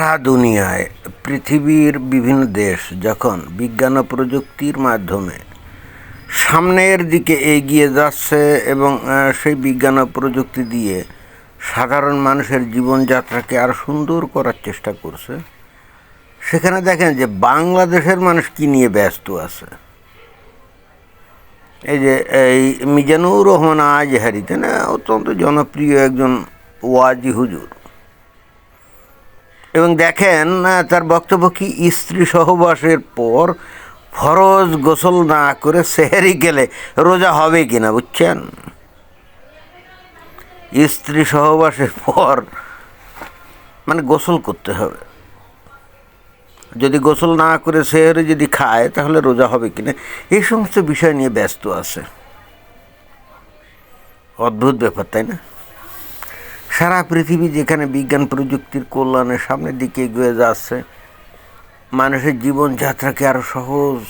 সারা দুনিয়ায় পৃথিবীর বিভিন্ন দেশ যখন বিজ্ঞান ও প্রযুক্তির মাধ্যমে সামনের দিকে এগিয়ে যাচ্ছে এবং সেই বিজ্ঞান ও প্রযুক্তি দিয়ে সাধারণ মানুষের জীবনযাত্রাকে আরও সুন্দর করার চেষ্টা করছে, সেখানে দেখেন যে বাংলাদেশের মানুষ কী নিয়ে ব্যস্ত আছে। এই যে এই মিজানুর রহমান আজহারি, তাই না, অত্যন্ত জনপ্রিয় একজন ওয়াজি হুজুর, এবং দেখেন তার বক্তব্য কি, স্ত্রী সহবাসের পর ফরজ গোসল না করে সেহেরি গেলে রোজা হবে কিনা, বুঝছেন? স্ত্রী সহবাসের পর মানে গোসল করতে হবে, যদি গোসল না করে সেহেরি যদি খায় তাহলে রোজা হবে কিনা, এই সমস্ত বিষয় নিয়ে ব্যস্ত আছে। অদ্ভুত ব্যাপার, তাই না? সারা পৃথিবী যেখানে বিজ্ঞান প্রযুক্তির কল্যাণের সামনের দিকে এগিয়ে যাচ্ছে, মানুষের জীবনযাত্রাকে আরও সহজ,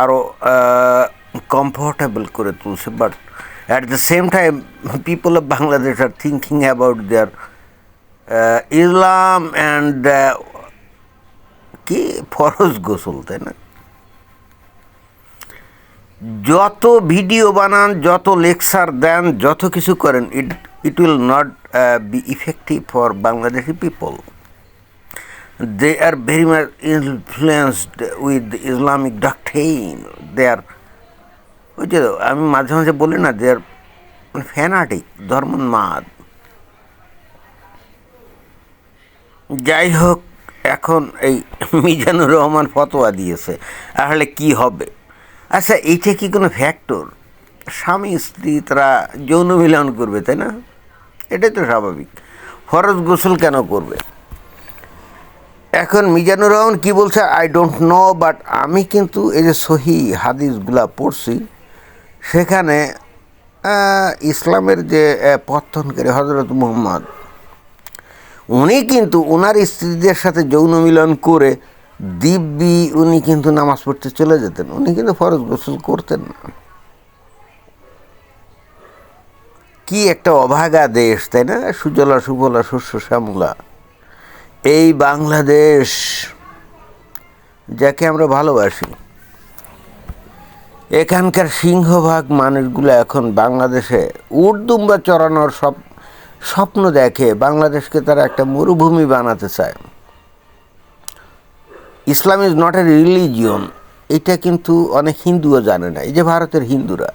আরও কমফোর্টেবল করে তুলছে, but at the same time people of Bangladesh are thinking about their Islam and কি ফরজ গোসল, তাই না? যত ভিডিও বানান, যত লেকচার দেন, যত কিছু করেন, it will not be effective for Bangladeshi people. They are very much influenced with the Islamic doctrine. They are, ওই যে আমি মাঝে মাঝে বলি না, they are ফ্যানাটিক, ধর্মোন্মাদ। যাই হোক, এখন এই মিজানুর রহমান ফতোয়া দিয়েছে, আসলে কি হবে? আচ্ছা, এইটা কি কোনো ফ্যাক্টর? স্বামী স্ত্রী তারা যৌন মিলন করবে, তাই না? এটাই তো স্বাভাবিক। ফরজ গোসল কেন করবে? এখন মিজানুর রহমান কি বলছে আই ডোন্ট নো, বাট আমি কিন্তু এই যে সহি হাদিসগুলা পড়ছি, সেখানে ইসলামের যে পত্তনকারী হজরত মুহাম্মদ, উনি কিন্তু ওনার স্ত্রীদের সাথে যৌন মিলন করে দিব্যি উনি কিন্তু নামাজ পড়তে চলে যেতেন, উনি কিন্তু ফরজ গোসল করতেন না। কি একটা অভাগা দেশ, তাই না? সুজলা সুফলা শস্য শ্যামলা এই বাংলাদেশ, যাকে আমরা ভালোবাসি, এখানকার সিংহভাগ মানুষগুলো এখন বাংলাদেশে উটদুম্বা চড়ানোর স্বপ্ন দেখে। বাংলাদেশকে তারা একটা মরুভূমি বানাতে চায়। ইসলাম ইজ নট এ রিলিজিয়ন, এটা কিন্তু অনেক হিন্দুও জানে না। এই যে ভারতের হিন্দুরা,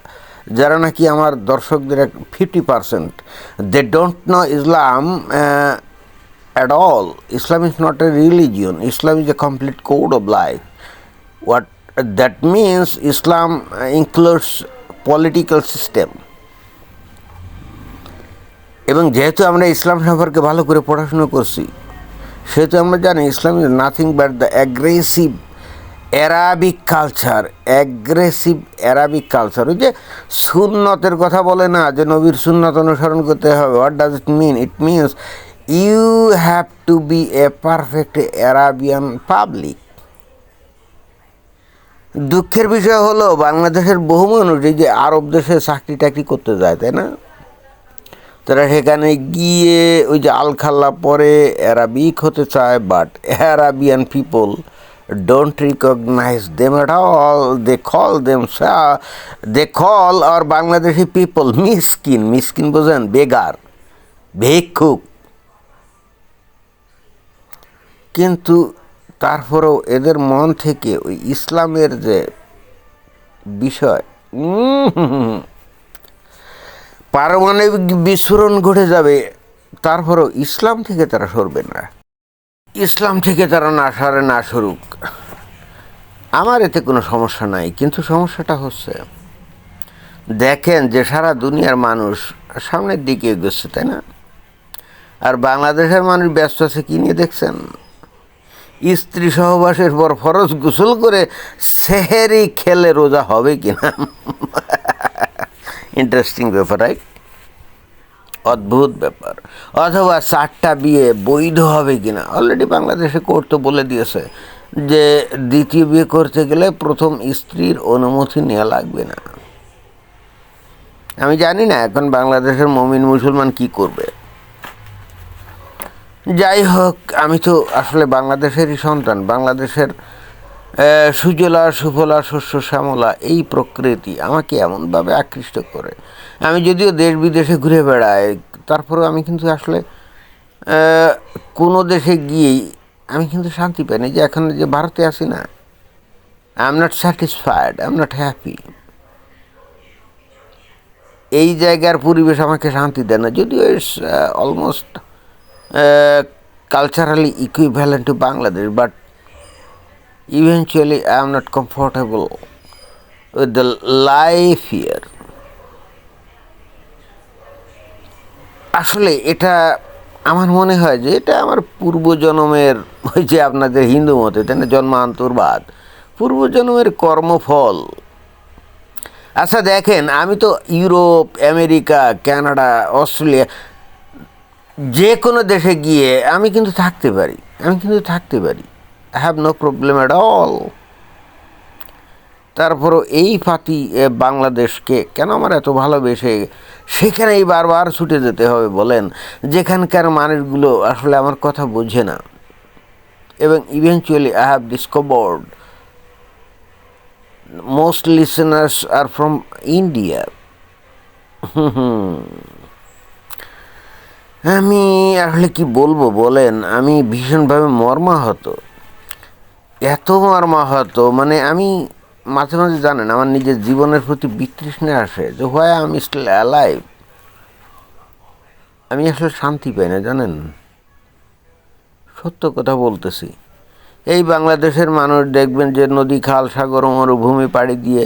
যারা নাকি আমার দর্শকদের 50%, they don't know Islam at all. Islam is not a religion. Islam is a complete code of life. What that means, Islam includes political system. এবং যেহেতু আমরা ইসলাম সম্পর্কে ভালো করে পড়াশোনা করছি, সেহেতু আমরা জানি Islam is nothing but the aggressive Arabic culture. Aggressive Arabic culture, ওই যে সুন্নতের কথা বলে না, যে নবীর সুন্নত অনুসরণ করতে হবে। What does it mean? It means you have to be a perfect Arabian public. দুঃখের বিষয় হলো বাংলাদেশের বহু মানুষ এই যে আরব দেশে চাকরি টাকরি করতে যায়, তাই না, তারা সেখানে গিয়ে ওই যে আলখাল্লা পরে অ্যারাবিক হতে চায়, but Arabian people don't recognize them at all. They call our Bangladeshi people miskin. Miskin বোঝেন? বেগার, ভিক্ষুক। কিন্তু তারপরেও এদের মন থেকে ওই ইসলামের যে বিষয়, পারমাণবিক বিস্ফোরণ ঘটে যাবে, তারপরেও ইসলাম থেকে তারা সরবে না। ইসলাম থেকে তারা না সরে, না সরুক, আমার এতে কোনো সমস্যা নাই। কিন্তু সমস্যাটা হচ্ছে, দেখেন যে সারা দুনিয়ার মানুষ সামনের দিকে এগোচ্ছে, তাই না? আর বাংলাদেশের মানুষ ব্যস্ত আছে কী নিয়ে দেখছেন? স্ত্রী সহবাসের পর ফরজ গোসল করে সেহেরি খেলে রোজা হবে কিনা। ইন্টারেস্টিং ব্যাপার, রাইট? অদ্ভুত ব্যাপার। অথবা 4টা বিয়ে বৈধ হবে কিনা। অলরেডি বাংলাদেশে কোর্ট তো বলে দিয়েছে যে দ্বিতীয় বিয়ে করতে গেলে প্রথম স্ত্রীর অনুমতি নেওয়া লাগবে না। আমি জানি না এখন বাংলাদেশের মুমিন মুসলমান কি করবে। যাই হোক, আমি তো আসলে বাংলাদেশেরই সন্তান। বাংলাদেশের সুজলা সুফলা শস্য শ্যামলা এই প্রকৃতি আমাকে এমনভাবে আকৃষ্ট করে। আমি যদিও দেশ বিদেশে ঘুরে বেড়াই, তারপরেও আমি কিন্তু আসলে কোনো দেশে গিয়েই আমি কিন্তু শান্তি পাই না। যে এখন যে ভারতে আছি না, I am not satisfied, I am not happy. এই জায়গার পরিবেশ আমাকে শান্তি দেয় না, যদিও it's almost culturally equivalent to Bangladesh, but eventually I am not comfortable with the life here. আসলে এটা আমার মনে হয় যে এটা আমার পূর্বজন্মের, ওই যে আপনাদের হিন্দু মতে তাই না, জন্মান্তরবাদ, পূর্বজন্মের কর্মফল। আচ্ছা দেখেন, আমি তো ইউরোপ, আমেরিকা, কানাডা, অস্ট্রেলিয়া যে কোনো দেশে গিয়ে আমি কিন্তু থাকতে পারি, I have no problem at all. তারপরও এই ফাতি বাংলাদেশকে কেন আমার এত ভালোবেসে সেখানেই বারবার ছুটে যেতে হবে বলেন, যেখানকার মানুষগুলো আসলে আমার কথা বোঝে না। এবং eventually I have discovered most listeners are from India. আমি আসলে কি বলবো বলেন, আমি ভীষণভাবে মর্মাহত, এত মর্মাহত, মানে আমি মাঝে মাঝে জানেন আমার নিজের জীবনের প্রতি বিতৃষ্ণা আসে যে why I am still alive. আমি আসলে শান্তি পাই না জানেন, সত্য কথা বলতেছি। এই বাংলাদেশের মানুষ দেখবেন যে নদী, খাল, সাগর, মরুভূমি পাড়ি দিয়ে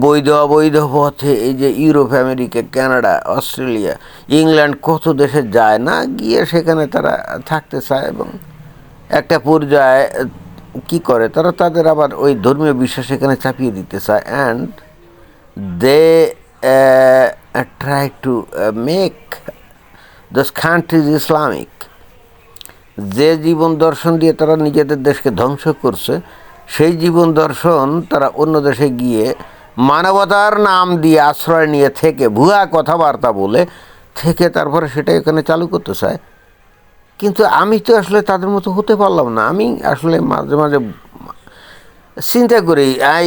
বৈধ অবৈধ পথে এই যে Europe, America, Canada, Australia, England কত দেশে যায় না, গিয়ে সেখানে তারা থাকতে চায় এবং একটা পর্যায়ে কী করে তারা তাদের আবার ওই ধর্মীয় বিশ্বাস এখানে চাপিয়ে দিতে চায়, and they try to make those countries Islamic. যে জীবন দর্শন দিয়ে তারা নিজেদের দেশকে ধ্বংস করছে, সেই জীবন দর্শন তারা অন্য দেশে গিয়ে মানবতার নাম দিয়ে আশ্রয় নিয়ে থেকে ভুয়া কথাবার্তা বলে থেকে তারপরে সেটা এখানে চালু করতে চায়। কিন্তু আমি তো আসলে তাদের মতো হতে পারলাম না। আমি আসলে মাঝে মাঝে চিন্তা করি, I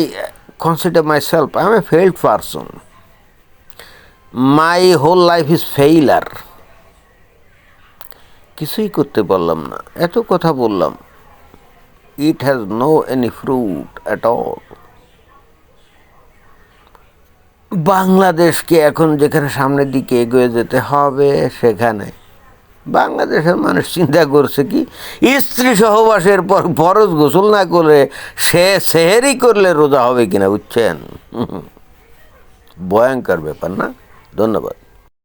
consider myself I am a failed person, my whole life is failure. কিছুই করতে পারলাম না, এত কথা বললাম, it has no any fruit at all. বাংলাদেশকে এখন যেখানে সামনের দিকে এগিয়ে যেতে হবে, সেখানে বাংলাদেশের মানুষ চিন্তা করছে কি, স্ত্রী সহবাসের পর ফরজ গোসল না করে সে সেহেরি করলে রোজা হবে কিনা, বুঝছেন? ভয়ঙ্কর ব্যাপার না? ধন্যবাদ।